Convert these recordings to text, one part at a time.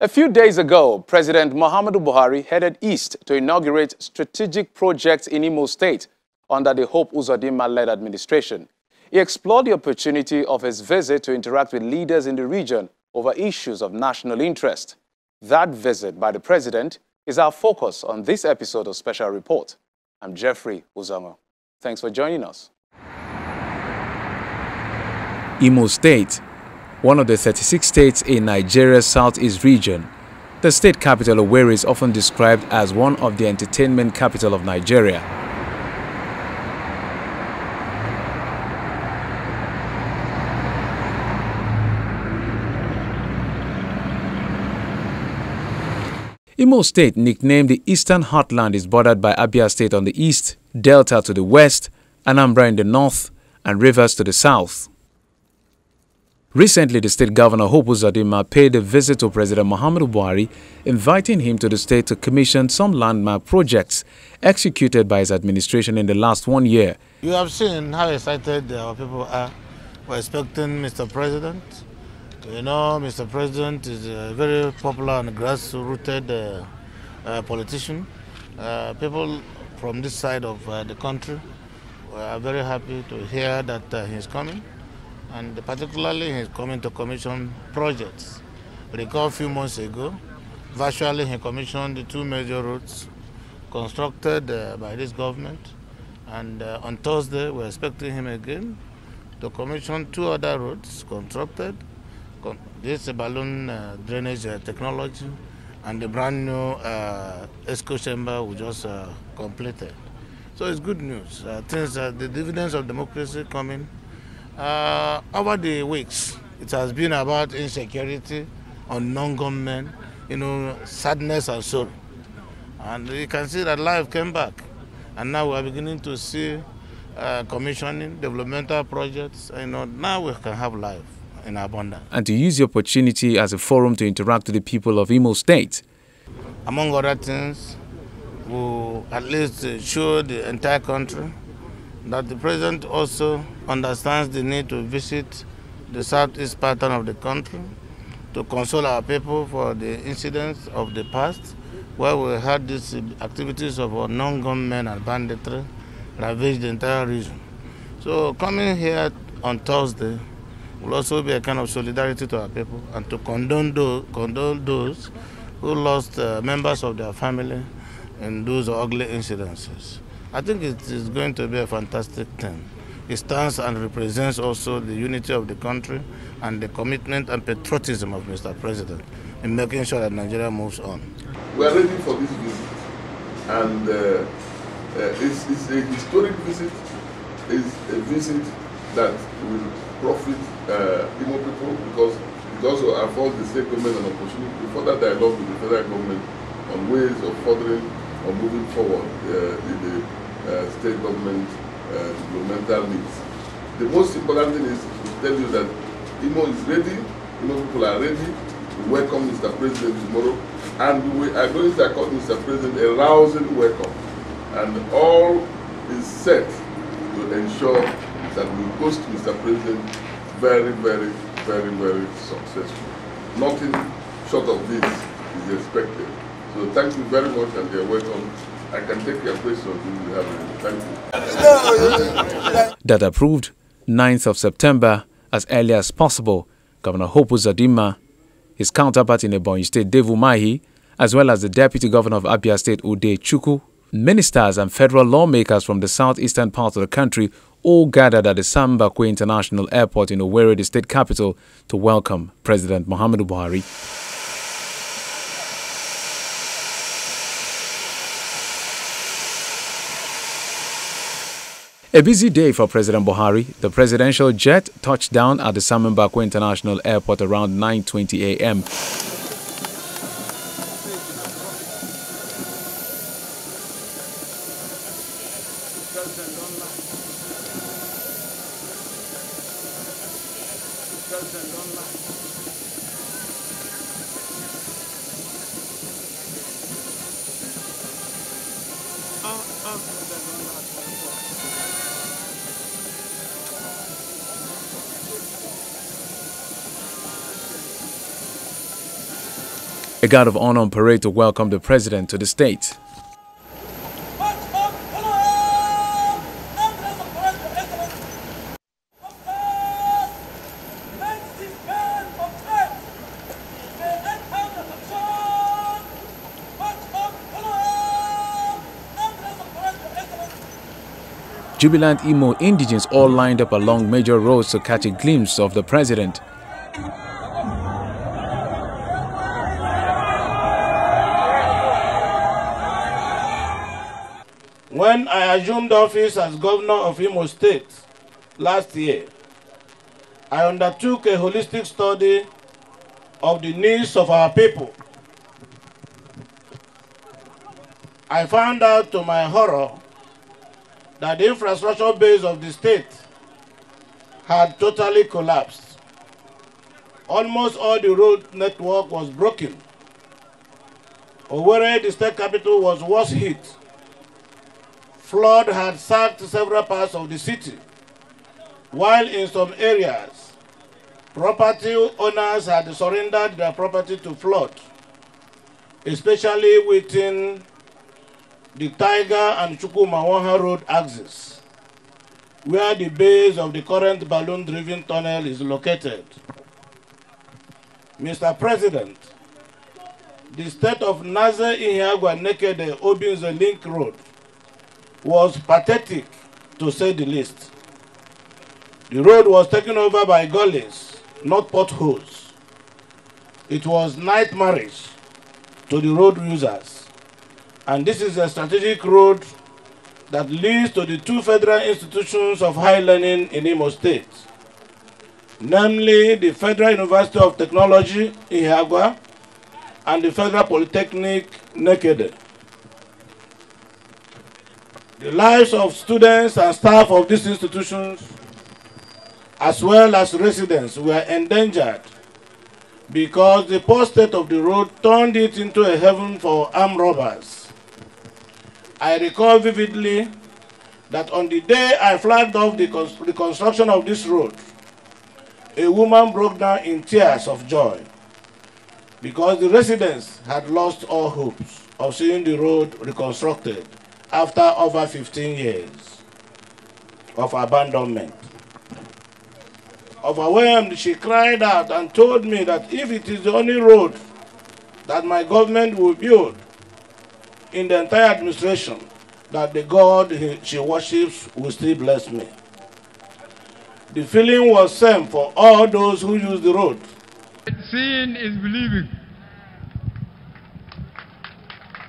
A few days ago, President Muhammadu Buhari headed east to inaugurate strategic projects in Imo State under the Hope Uzodinma-led administration. He explored the opportunity of his visit to interact with leaders in the region over issues of national interest. That visit by the president is our focus on this episode of Special Report. I'm Jeffrey Uzama. Thanks for joining us. Imo State, one of the 36 states in Nigeria's southeast region. The state capital, Owerri, is often described as one of the entertainment capital of Nigeria. Imo State, nicknamed the Eastern Heartland, is bordered by Abia State on the east, Delta to the west, Anambra in the north, and Rivers to the south. Recently, the state governor, Hope Uzodinma, paid a visit to President Muhammadu Buhari, inviting him to the state to commission some landmark projects executed by his administration in the last 1 year. You have seen how excited our people are for expecting Mr. President. You know, Mr. President is a very popular and grassrooted politician. People from this side of the country are very happy to hear that he's coming. And particularly he's coming to commission projects. Recall a few months ago, virtually he commissioned the 2 major roads constructed by this government. And on Thursday, we're expecting him again to commission 2 other roads constructed. This is a balloon drainage technology and the brand new ESCO chamber we just completed. So it's good news. Things the dividends of democracy coming. Over the weeks, it has been about insecurity, unknown government, sadness and sorrow. And you can see that life came back. And now we are beginning to see commissioning, developmental projects. Now we can have life in abundance. And to use the opportunity as a forum to interact with the people of Imo State. Among other things, we at least show the entire country that the president also understands the need to visit the southeast part of the country to console our people for the incidents of the past, where we had these activities of non-government and banditry ravage the entire region. So coming here on Thursday will also be a kind of solidarity to our people and to condole those who lost members of their family in those ugly incidences. I think it is going to be a fantastic thing. It stands and represents also the unity of the country and the commitment and patriotism of Mr. President in making sure that Nigeria moves on. We are ready for this visit, and it's a historic visit. It's a visit that will profit Imo people because it also affords the state government an opportunity to further dialogue with the federal government on ways of furthering or moving forward in the state government developmental needs. The most important thing is to tell you that Imo is ready, Imo people are ready to welcome Mr. President tomorrow, and we are going to accord Mr. President a rousing welcome. And all is set to ensure that we host Mr. President very, very, very, very successful. Nothing short of this is expected. So thank you very much and you're welcome. I can take your questions if you have any. Thank you. That approved 9th of September as early as possible, Governor Hope Uzodinma, his counterpart in Ebonyi State, Dave Umahi, as well as the Deputy Governor of Abia State, Ude Chukwu, ministers and federal lawmakers from the southeastern part of the country all gathered at the Sambakwe International Airport in Owerri, the state capital, to welcome President Muhammadu Buhari. A busy day for President Buhari. The presidential jet touched down at the Sambakwe International Airport around 9:20 a.m. A guard of honor on parade to welcome the president to the state. Jubilant Imo indigents all lined up along major roads to catch a glimpse of the president. When I assumed office as governor of Imo State last year, I undertook a holistic study of the needs of our people. I found out to my horror that the infrastructure base of the state had totally collapsed. Almost all the road network was broken. Owerri, the state capital, was worst hit. Flood had sacked several parts of the city, while in some areas, property owners had surrendered their property to flood, especially within the Tiger and Chukwumawaha Road axis, where the base of the current balloon-driven tunnel is located. Mr. President, the state of Naze Ihiagwa Nekede Obinze Link Road was pathetic, to say the least. The road was taken over by gullies, not potholes. It was nightmarish to the road users. And this is a strategic road that leads to the two federal institutions of higher learning in Imo State, namely the Federal University of Technology, Ihiagwa, and the Federal Polytechnic, Nekede. The lives of students and staff of these institutions, as well as residents, were endangered because the poor state of the road turned it into a haven for armed robbers. I recall vividly that on the day I flagged off the construction of this road, a woman broke down in tears of joy because the residents had lost all hopes of seeing the road reconstructed after over 15 years of abandonment. Overwhelmed, she cried out and told me that if it is the only road that my government will build in the entire administration, that the God she worships will still bless me. The feeling was same for all those who use the road. Seeing is believing.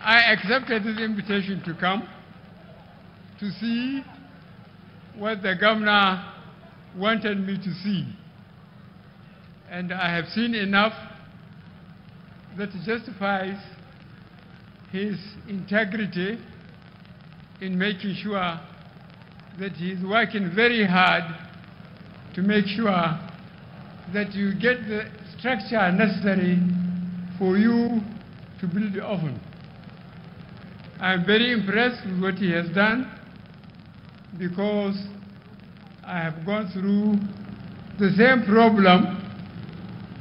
I accepted this invitation to come to see what the governor wanted me to see. And I have seen enough that justifies his integrity in making sure that he is working very hard to make sure that you get the structure necessary for you to build the oven. I am very impressed with what he has done because I have gone through the same problem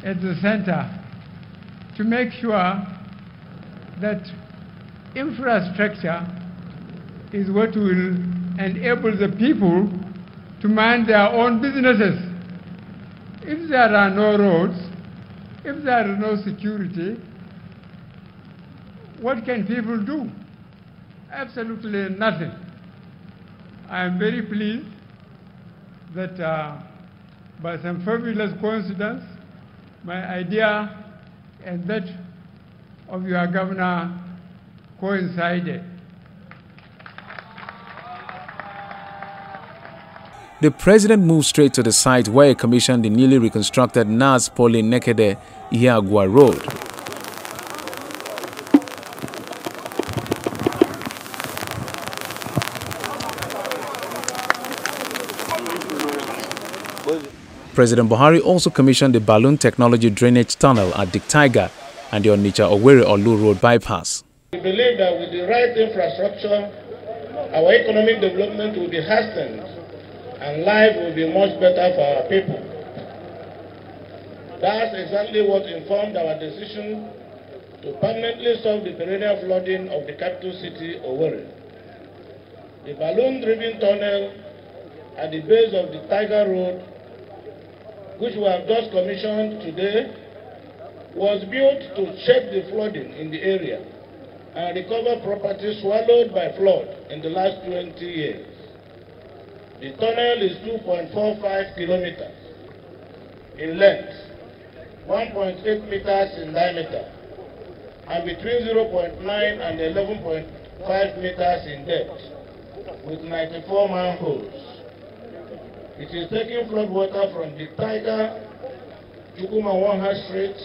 at the center to make sure that infrastructure is what will enable the people to mind their own businesses. If there are no roads, if there is no security, what can people do? Absolutely nothing. I am very pleased that by some fabulous coincidence, my idea and that of your governor coincided. The president moved straight to the site where he commissioned the newly reconstructed Naz Poli Nekede Ihiagwa Road. President Buhari also commissioned the balloon technology drainage tunnel at the Tiger and the Onitsha-Owerri-Olu Road bypass. We believe that with the right infrastructure, our economic development will be hastened and life will be much better for our people. That's exactly what informed our decision to permanently solve the perennial flooding of the capital city, Owerri. The balloon-driven tunnel at the base of the Tiger Road, which we have just commissioned today, was built to check the flooding in the area and recover property swallowed by flood in the last 20 years. The tunnel is 2.45 kilometers in length, 1.8 meters in diameter, and between 0.9 and 11.5 meters in depth, with 94 manholes. It is taking flood water from the Tiger, Chukwuma Street,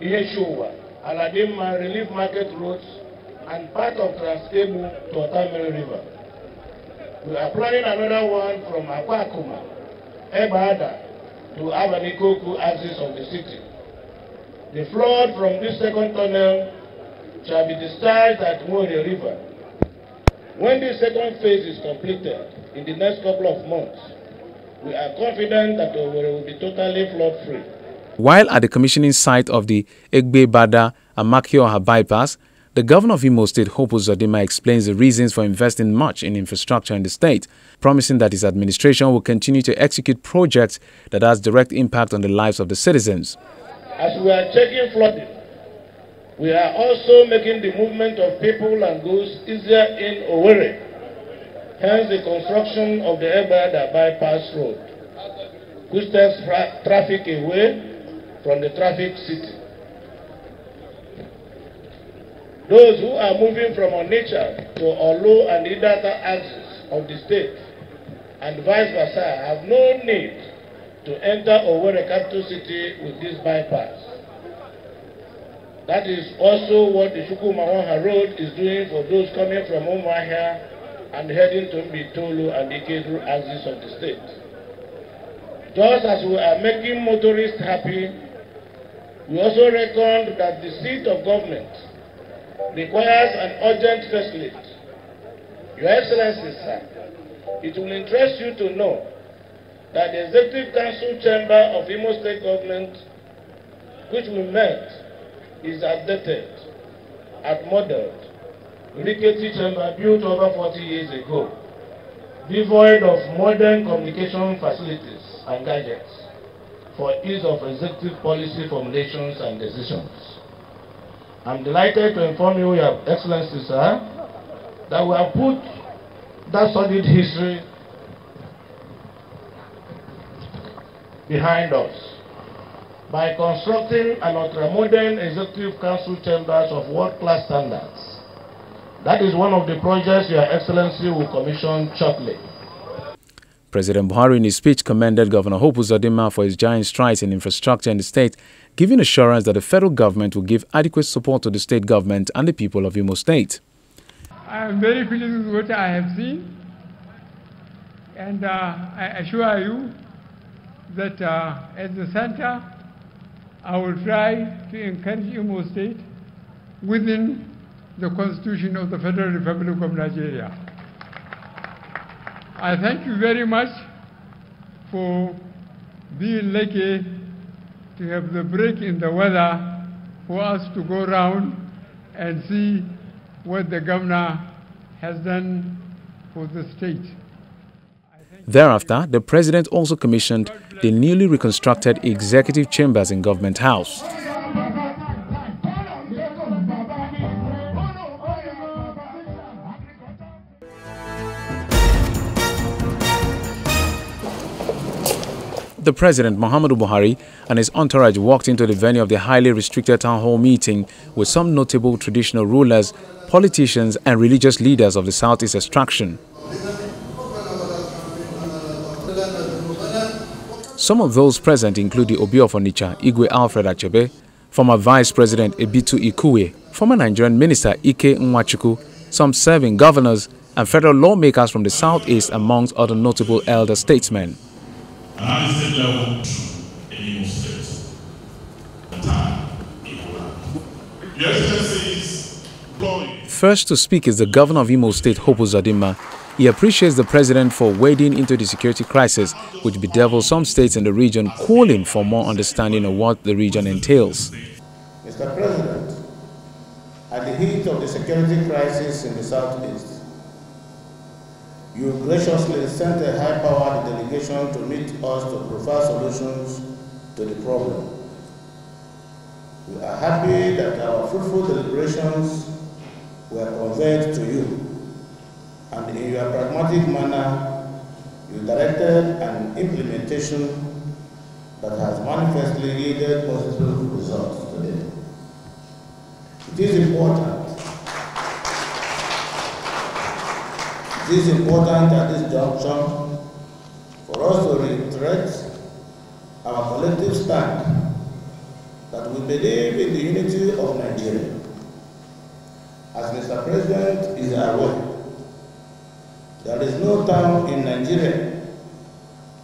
Iheshuwa, Aladima Relief Market Roads, and part of Transkebu to Otamere River. We are planning another one from Akwakuma, Ebada, to Abanikoku axis of the city. The flood from this second tunnel shall be discharged at Mori River. When the second phase is completed in the next couple of months, we are confident that Owerri will be totally flood-free. While at the commissioning site of the Egbe-Bada and Makioha bypass, the governor of Imo State, Hope Uzodinma, explains the reasons for investing much in infrastructure in the state, promising that his administration will continue to execute projects that has direct impact on the lives of the citizens. As we are checking flooding, we are also making the movement of people and goods easier in Owerri, hence the construction of the Egbe-Bada bypass road, which takes traffic away from the traffic city. Those who are moving from Onitsha to Olu and Idata axis of the state and vice versa have no need to enter Owerri capital city with this bypass. That is also what the Chukwuma Road is doing for those coming from Umuahia and heading to Mbitolu and Ikedu axis of the state. Just as we are making motorists happy, we also reckon that the seat of government requires an urgent first lift. Your Excellency, sir, it will interest you to know that the Executive Council Chamber of Imo State Government, which we met, is outdated, outmodeled, rickety chamber built over 40 years ago, devoid of modern communication facilities and gadgets for ease of executive policy formulations and decisions. I'm delighted to inform you, Your Excellency, sir, that we have put that solid history behind us by constructing an ultra-modern executive council chambers of world-class standards. That is one of the projects Your Excellency will commission shortly. President Buhari in his speech commended Governor Hope Uzodinma for his giant strides in infrastructure in the state, giving assurance that the federal government will give adequate support to the state government and the people of Imo State. I am very pleased with what I have seen, and I assure you that at the center, I will try to encourage Imo State within the Constitution of the Federal Republic of Nigeria. I thank you very much for being lucky to have the break in the weather for us to go around and see what the governor has done for the state. Thereafter, the president also commissioned the newly reconstructed executive chambers in Government House. The President, Muhammadu Buhari, and his entourage walked into the venue of the highly restricted town hall meeting with some notable traditional rulers, politicians, and religious leaders of the Southeast extraction. Some of those present include the Obi of Onitsha, Igwe Alfred Achebe, former Vice President Ebitu Ikuwe, former Nigerian Minister Ike Nwachukwu, some serving governors, and federal lawmakers from the Southeast, amongst other notable elder statesmen. First to speak is the governor of Imo State, Hope Uzodinma. He appreciates the president for wading into the security crisis, which bedevils some states in the region, calling for more understanding of what the region entails. Mr. Mr. President, at the heat of the security crisis in the Southeast, you graciously sent a high-powered delegation to meet us to provide solutions to the problem. We are happy that our fruitful deliberations were conveyed to you, and in your pragmatic manner, you directed an implementation that has manifestly yielded positive results today. It is important at this juncture for us to reiterate our collective stand that we believe in the unity of Nigeria. As Mr. President is aware, there is no town in Nigeria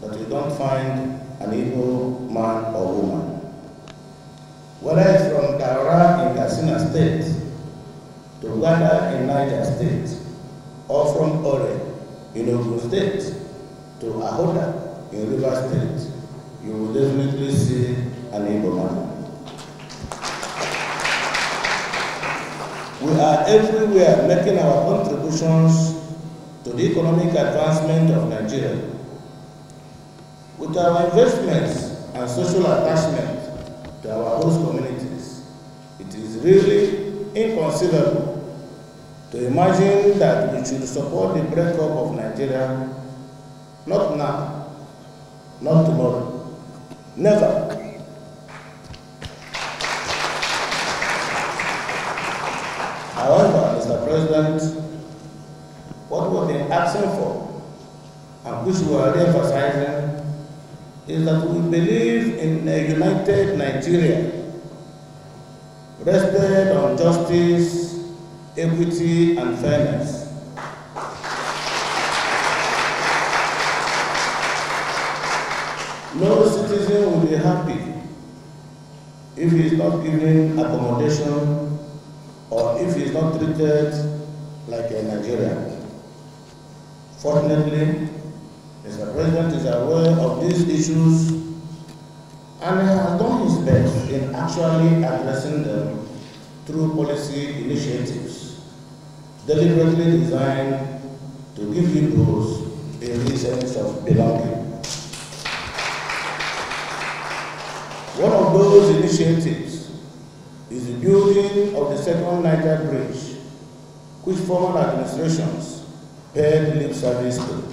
that you don't find an Igbo man or woman. Whether it's from Daura in Katsina State, to Ghana in Niger State, or from Ore in Ogun State, to Ahoda in Rivers State, you will definitely see an Igbo man. We are everywhere making our contributions to the economic advancement of Nigeria. With our investments and social attachment to our host communities, it is really inconceivable to imagine that we should support the breakup of Nigeria, not now, not tomorrow, never. However, Mr. President, what we've been asking for, and which we are emphasizing, is that we believe in a united Nigeria, rested on justice, equity, and fairness. No citizen will be happy if he is not given accommodation or if he is not treated like a Nigerian. Fortunately, Mr. President is aware of these issues and has done his best in actually addressing them through policy initiatives deliberately designed to give you those a sense of belonging. One of those initiatives is the building of the second Niger Bridge, which former administrations paid lip service to.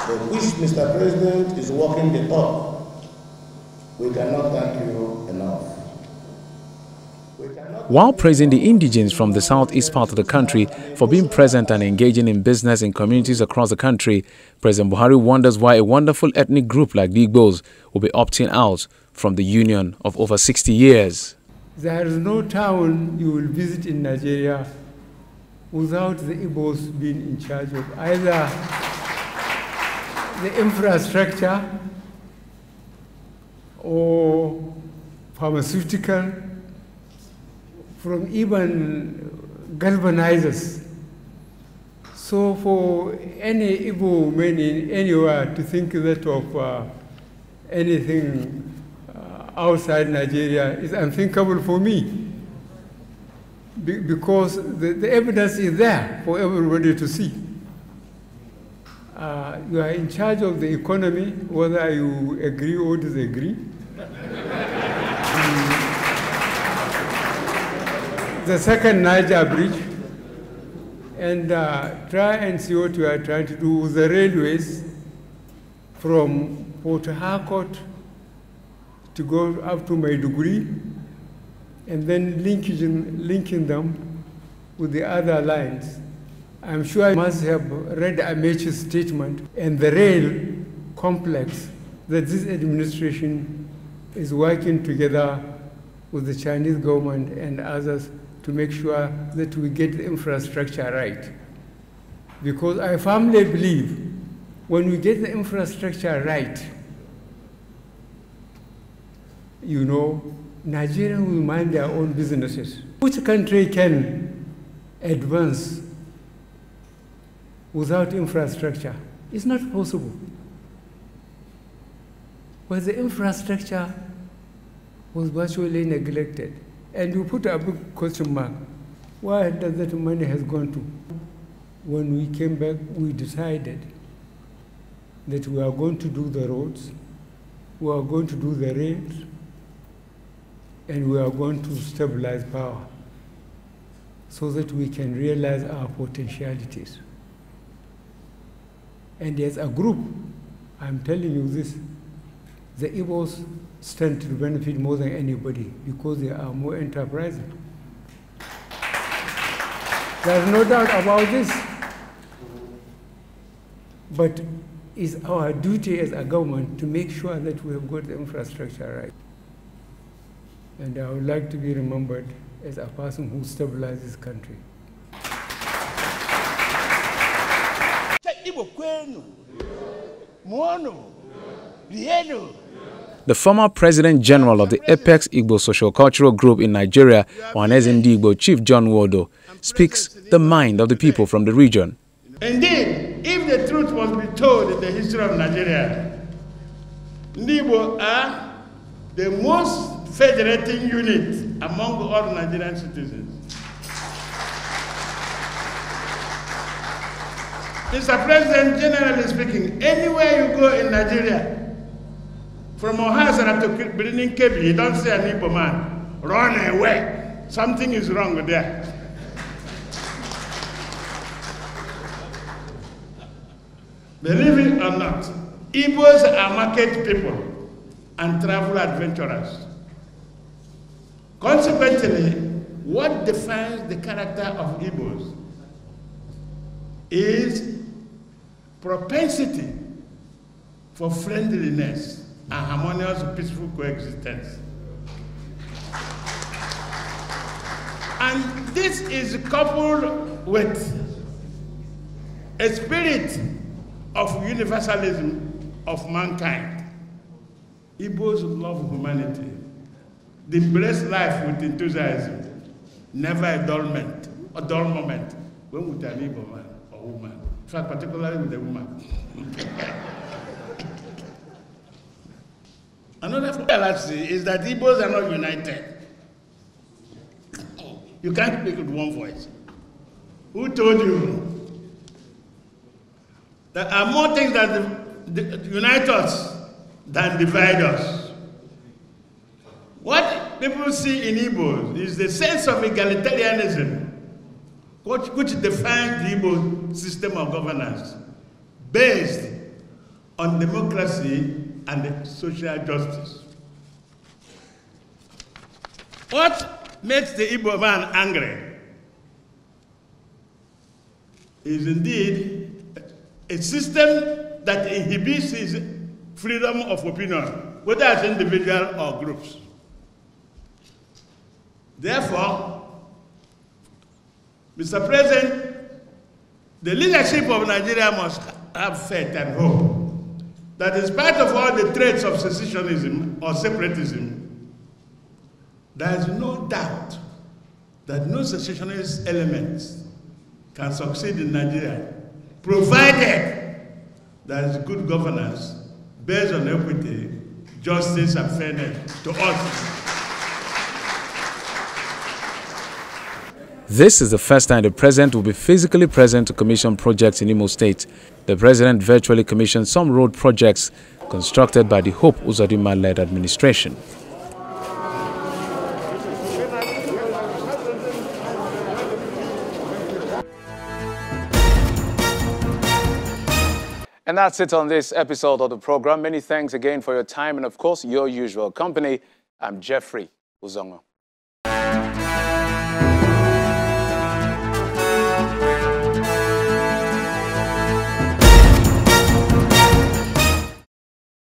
But which Mr. President is walking the talk. We cannot thank you enough. While praising the indigents from the southeast part of the country for being present and engaging in business in communities across the country, President Buhari wonders why a wonderful ethnic group like the Igbos will be opting out from the union of over 60 years. There is no town you will visit in Nigeria without the Igbos being in charge of either the infrastructure or pharmaceutical, from even galvanizers. So for any Igbo man anywhere to think that of anything outside Nigeria is unthinkable for me, because the evidence is there for everybody to see. You are in charge of the economy, whether you agree or disagree. The second Niger Bridge, and try and see what you are trying to do with the railways from Port Harcourt to go up to Maiduguri, and then linking them with the other lines. I'm sure you must have read Amechi's statement and the rail complex that this administration is working together with the Chinese government and others to make sure that we get the infrastructure right. Because I firmly believe when we get the infrastructure right, you know, Nigerians will mind their own businesses. Which country can advance without infrastructure? It's not possible. But the infrastructure was virtually neglected. And you put a big question mark. Where does that money has gone to? When we came back, we decided that we are going to do the roads, we are going to do the rails, and we are going to stabilize power so that we can realize our potentialities. And as a group, I'm telling you this, the Igbos stand to benefit more than anybody because they are more enterprising. There's no doubt about this. But it's our duty as a government to make sure that we have got the infrastructure right. And I would like to be remembered as a person who stabilized this country. The former President General of the Apex Igbo Socio-Cultural Group in Nigeria, Ohanaeze Igbo Chief John Wodo, speaks the mind of the people from the region. Indeed, if the truth must be told in the history of Nigeria, Igbo are the most federating unit among all Nigerian citizens. Mr. President, generally speaking, anywhere you go in Nigeria, from Ohasara to Birnin Kebbi, you don't see an Igbo man, run away. Something is wrong there. Believe it or not, Igbos are market people and travel adventurers. Consequently, what defines the character of Igbos is propensity for friendliness and harmonious, peaceful coexistence. And this is coupled with a spirit of universalism of mankind. Igbos love humanity. They embrace life with enthusiasm, never a dull moment when with an Igbo man or woman. In fact, particularly with a woman. Another fallacy is that Igbos are not united. You can't speak with one voice. Who told you? There are more things that unite us than divide us. What people see in Igbos is the sense of egalitarianism, which defines the Igbo system of governance, based on democracy and social justice. What makes the Igbo man angry is indeed a system that inhibits his freedom of opinion, whether as individual or groups. Therefore, Mr. President, the leadership of Nigeria must have faith and hope that in spite of all the traits of secessionism or separatism, there is no doubt that no secessionist elements can succeed in Nigeria, provided there is good governance based on equity, justice, and fairness to all. This is the first time the president will be physically present to commission projects in Imo State. The president virtually commissioned some road projects constructed by the Hope Uzodinma-led administration. And that's it on this episode of the program. Many thanks again for your time and, of course, your usual company. I'm Jeffrey Uzongo.